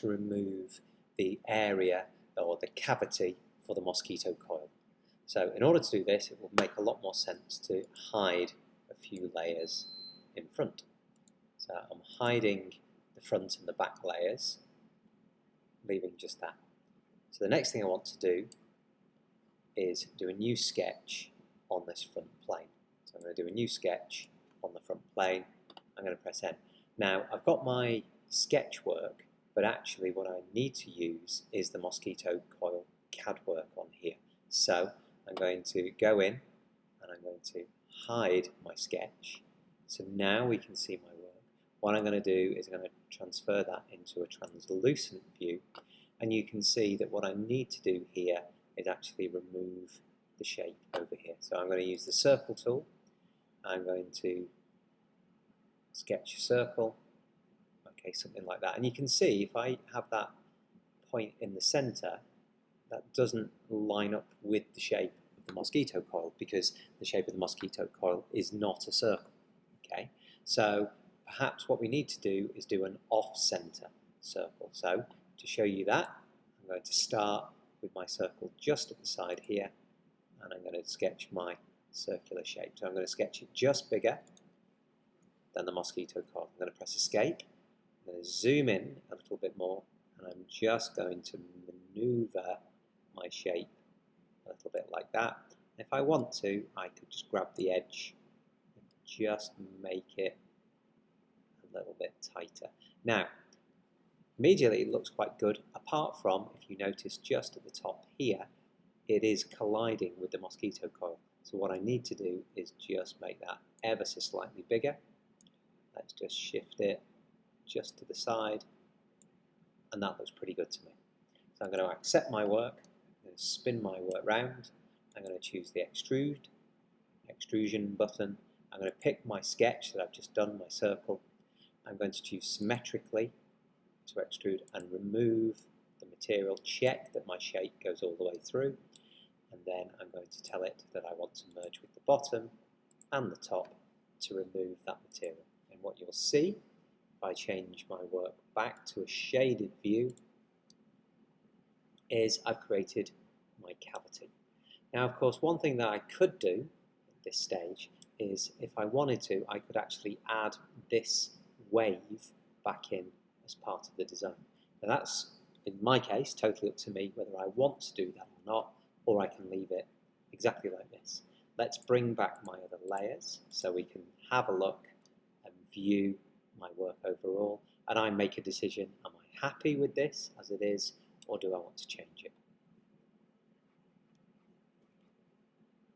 to remove the area or the cavity for the mosquito coil. So in order to do this, it will make a lot more sense to hide a few layers in front. So I'm hiding the front and the back layers, leaving just that. So the next thing I want to do is do a new sketch on this front plane. So I'm going to do a new sketch on the front plane. I'm going to press N. Now I've got my sketch work, but actually what I need to use is the Mosquito Coil CAD work on here. So I'm going to go in and I'm going to hide my sketch. So now we can see my work. What I'm going to do is I'm going to transfer that into a translucent view, and you can see that what I need to do here is actually remove the shape over here. So I'm going to use the circle tool. I'm going to sketch a circle, okay, something like that. And you can see if I have that point in the center, that doesn't line up with the shape of the mosquito coil, because the shape of the mosquito coil is not a circle. Okay, so perhaps what we need to do is do an off-center circle. So to show you that, I'm going to start with my circle just at the side here, and I'm going to sketch my circular shape. So I'm going to sketch it just bigger than the mosquito coil. I'm going to press escape. I'm going to zoom in a little bit more, and I'm just going to maneuver my shape a little bit like that. If I want to, I could just grab the edge and just make it a little bit tighter. Now, immediately it looks quite good, apart from, if you notice just at the top here, it is colliding with the mosquito coil. So what I need to do is just make that ever so slightly bigger. Let's just shift it just to the side, and that looks pretty good to me. So I'm going to accept my work, I'm going to spin my work round, I'm going to choose the extrusion button, I'm going to pick my sketch that I've just done, my circle, I'm going to choose symmetrically to extrude and remove the material, check that my shape goes all the way through, and then I'm going to tell it that I want to merge with the bottom and the top to remove that material. And what you'll see, if I change my work back to a shaded view, is I've created my cavity. Now, of course, one thing that I could do at this stage is, if I wanted to, I could actually add this wave back in as part of the design. Now that's, in my case, totally up to me whether I want to do that or not, or I can leave it exactly like this. Let's bring back my other layers so we can have a look and view my work overall, and I make a decision, am I happy with this as it is, or do I want to change it?